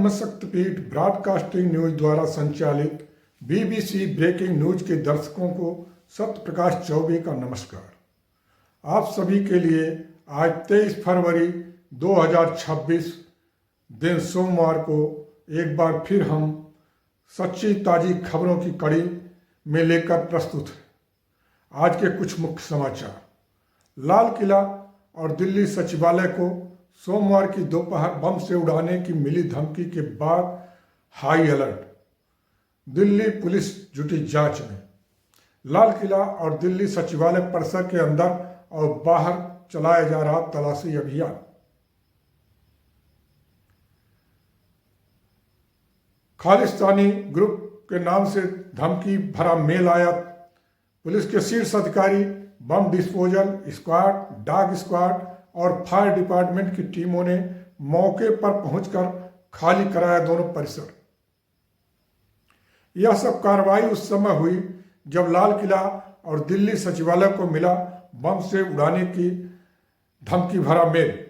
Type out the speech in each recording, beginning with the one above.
ब्रह्म शक्तिपीठ broadcasting news द्वारा संचालित BBC ब्रेकिंग न्यूज के दर्शकों को सत्यप्रकाश चौबे का नमस्कार। आप सभी के लिए आज 23 फरवरी 2026 दिन सोमवार को एक बार फिर हम सच्ची ताज़ी खबरों की कड़ी में लेकर प्रस्तुत हैं। आज के कुछ मुख्य समाचार। लाल किला और दिल्ली सचिवालय को सोमवार की दोपहर बम से उड़ाने की मिली धमकी के बाद हाई अलर्ट। दिल्ली पुलिस जुटी जांच में। लाल किला और दिल्ली सचिवालय परिसर के अंदर और बाहर चलाया जा रहा तलाशी अभियान। खालिस्तानी ग्रुप के नाम से धमकी भरा मेल आया। पुलिस के शीर्ष अधिकारी, bomb disposal squad, dog squad और फायर डिपार्टमेंट की टीमों ने मौके पर पहुंचकर खाली कराया दोनों परिसर। यह सब कार्रवाई उस समय हुई जब लाल किला और दिल्ली सचिवालय को मिला बम से उड़ाने की धमकी भरा मेल,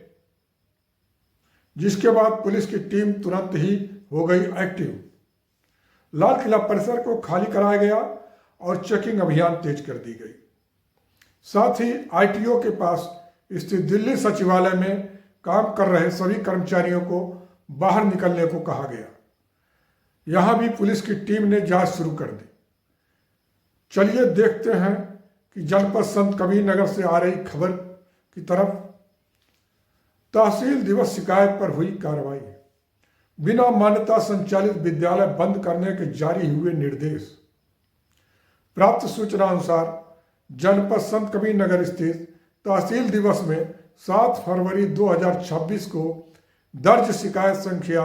जिसके बाद पुलिस की टीम तुरंत ही हो गई एक्टिव। लाल किला परिसर को खाली कराया गया और चेकिंग अभियान तेज कर दी गई। साथ ही ITO के पास स्थित दिल्ली सचिवालय में काम कर रहे सभी कर्मचारियों को बाहर निकलने को कहा गया। यहां भी पुलिस की टीम ने जांच शुरू कर दी। चलिए देखते हैं कि जनपद संत कबीर नगर से आ रही खबर की तरफ। तहसील दिवस शिकायत पर हुई कार्रवाई। बिना मान्यता संचालित विद्यालय बंद करने के जारी हुए निर्देश। प्राप्त सूचना अनुसार जनपद संत कबीर नगर स्थित तहसील दिवस में 7 फरवरी 2026 को दर्ज शिकायत संख्या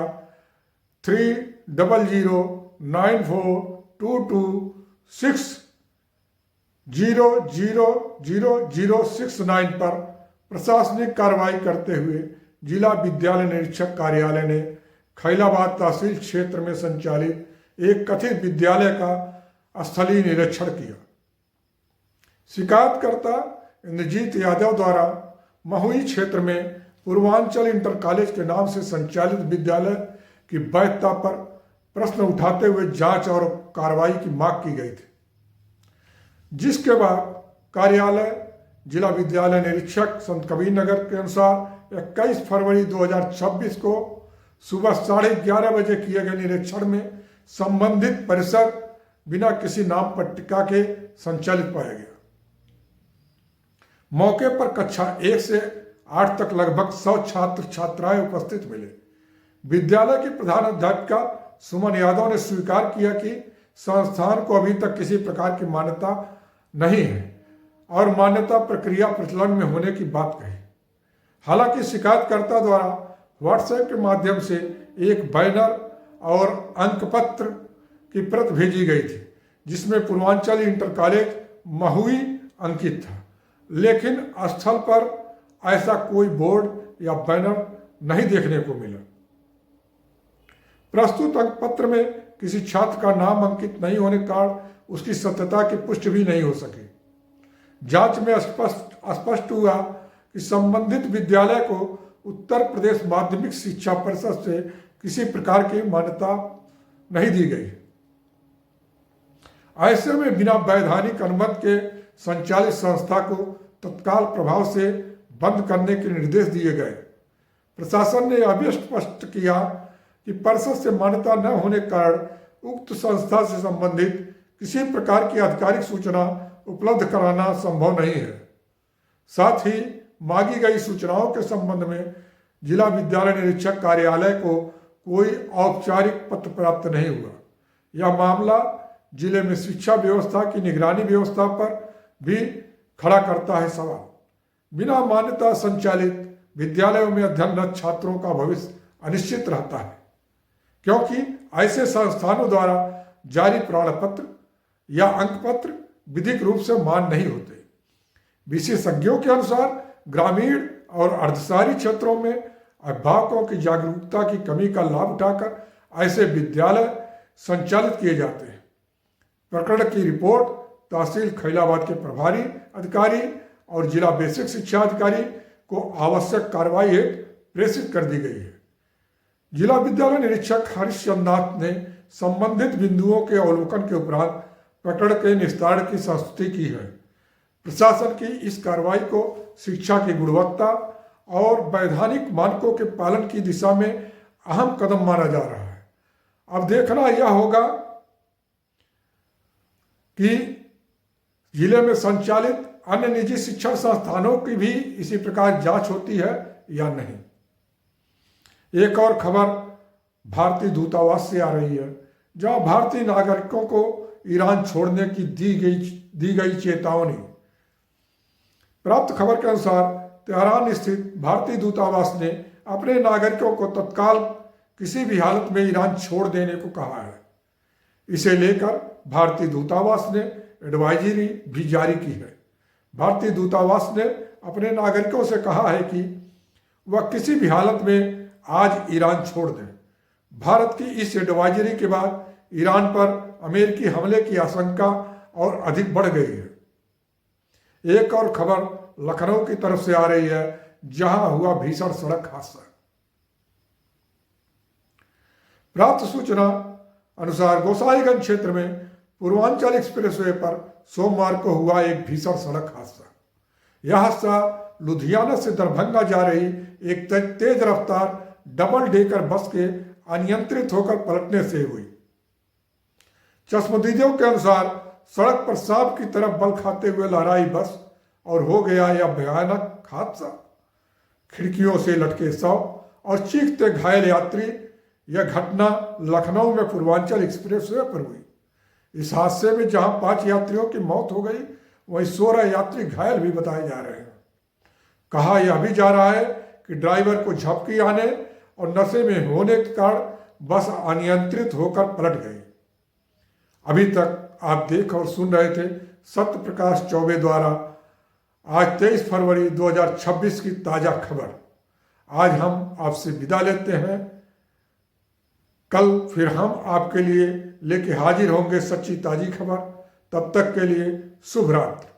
300942260000069 पर प्रशासनिक कार्रवाई करते हुए जिला विद्यालय निरीक्षक कार्यालय ने खैलाबाद तहसील क्षेत्र में संचालित एक कथित विद्यालय का स्थलीय निरीक्षण किया। शिकायतकर्ता इंद्रजीत यादव द्वारा महुई क्षेत्र में पूर्वांचल इंटर कॉलेज के नाम से संचालित विद्यालय की वैधता पर प्रश्न उठाते हुए जांच और कार्रवाई की मांग की गई थी, जिसके बाद कार्यालय जिला विद्यालय निरीक्षक संत कबीर नगर के अनुसार 21 फरवरी 2026 को सुबह 11:30 बजे किए गए निरीक्षण में संबंधित परिसर बिना किसी नाम पट्टिका के संचालित पाया गया। मौके पर कक्षा 1 से 8 तक लगभग 100 छात्र छात्राएं उपस्थित मिले। विद्यालय की प्रधानाध्यापिका सुमन यादव ने स्वीकार किया कि संस्थान को अभी तक किसी प्रकार की मान्यता नहीं है और मान्यता प्रक्रिया प्रचलन में होने की बात कही। हालांकि शिकायतकर्ता द्वारा व्हाट्सएप के माध्यम से एक बैनर और अंकपत्र की प्रत भेजी गई थी, जिसमें पूर्वांचल इंटर कॉलेज महुई अंकित था, लेकिन स्थल पर ऐसा कोई बोर्ड या बैनर नहीं देखने को मिला। प्रस्तुत अंकपत्र में किसी छात्र का नाम अंकित नहीं होने के कारण उसकी सत्यता की पुष्टि भी नहीं हो सकी। जांच में स्पष्ट हुआ कि संबंधित विद्यालय को उत्तर प्रदेश माध्यमिक शिक्षा परिषद से किसी प्रकार की मान्यता नहीं दी गई। ऐसे में बिना वैधानिक अनुमति के संचालित संस्था को तत्काल प्रभाव से बंद करने के निर्देश दिए गए। प्रशासन ने यह भी स्पष्ट किया कि परिषद से मान्यता न होने के कारण उक्त संस्था से संबंधित किसी प्रकार की आधिकारिक सूचना उपलब्ध कराना संभव नहीं है। साथ ही मांगी गई सूचनाओं के संबंध में जिला विद्यालय निरीक्षक कार्यालय को कोई औपचारिक पत्र प्राप्त नहीं हुआ। यह मामला जिले में शिक्षा व्यवस्था की निगरानी व्यवस्था पर भी खड़ा करता है सवाल। बिना मान्यता संचालित विद्यालयों में अध्ययनरत छात्रों का भविष्य अनिश्चित रहता है, क्योंकि ऐसे संस्थानों द्वारा जारी प्रमाण पत्र या अंकपत्र विधिक रूप से मान्य नहीं होते। विशेषज्ञों के अनुसार ग्रामीण और अर्धशहरी क्षेत्रों में अभिभावकों की जागरूकता की कमी का लाभ उठाकर ऐसे विद्यालय संचालित किए जाते हैं। प्रकरण की रिपोर्ट तहसील खैलाबाद के प्रभारी अधिकारी और जिला बेसिक शिक्षा अधिकारी को आवश्यक कार्रवाई हेतु प्रेषित कर दी गई है। जिला विद्यालय निरीक्षक हरीश चंद्रनाथ ने संबंधित बिंदुओं के अवलोकन के उपरांत प्रकरण के निस्तारण की संस्तुति की है। प्रशासन की इस कार्रवाई को शिक्षा की गुणवत्ता और वैधानिक मानकों के पालन की दिशा में अहम कदम माना जा रहा है। अब देखना यह होगा कि जिले में संचालित अन्य निजी शिक्षण संस्थानों की भी इसी प्रकार जांच होती है या नहीं। एक और खबर भारतीय दूतावास से आ रही है, जहां भारतीय नागरिकों को ईरान छोड़ने की दी गई चेतावनी। प्राप्त खबर के अनुसार तेहरान स्थित भारतीय दूतावास ने अपने नागरिकों को तत्काल किसी भी हालत में ईरान छोड़ देने को कहा है। इसे लेकर भारतीय दूतावास ने एडवाइजरी भी जारी की है। भारतीय दूतावास ने अपने नागरिकों से कहा है कि वह किसी भी हालत में आज ईरान छोड़ दें। भारत की इस एडवाइजरी के बाद ईरान पर अमेरिकी हमले की आशंका और अधिक बढ़ गई है। एक और खबर लखनऊ की तरफ से आ रही है, जहां हुआ भीषण सड़क हादसा। प्राप्त सूचना अनुसार गोसाईगंज क्षेत्र में पूर्वांचल एक्सप्रेसवे पर सोमवार को हुआ एक भीषण सड़क हादसा। यह हादसा लुधियाना से दरभंगा जा रही एक तेज रफ्तार डबल डेकर बस के अनियंत्रित होकर पलटने से हुई। चश्मदीदों के अनुसार सड़क पर सांप की तरफ बल खाते हुए लहराई बस और हो गया यह भयानक हादसा। खिड़कियों से लटके शव और चीखते घायल यात्री। यह घटना लखनऊ में पूर्वांचल एक्सप्रेसवे पर हुई। इस हादसे में जहां 5 यात्रियों की मौत हो गई, वहीं 16 यात्री घायल भी बताए जा रहे हैं। कहा यह भी जा रहा है कि ड्राइवर को झपकी आने और नशे में होने के कारण बस अनियंत्रित होकर पलट गई। अभी तक आप देख और सुन रहे थे सत्य प्रकाश चौबे द्वारा आज 23 फरवरी 2026 की ताज़ा खबर। आज हम आपसे विदा लेते हैं। कल फिर हम आपके लिए लेके हाजिर होंगे सच्ची ताज़ी खबर। तब तक के लिए शुभ रात्रि।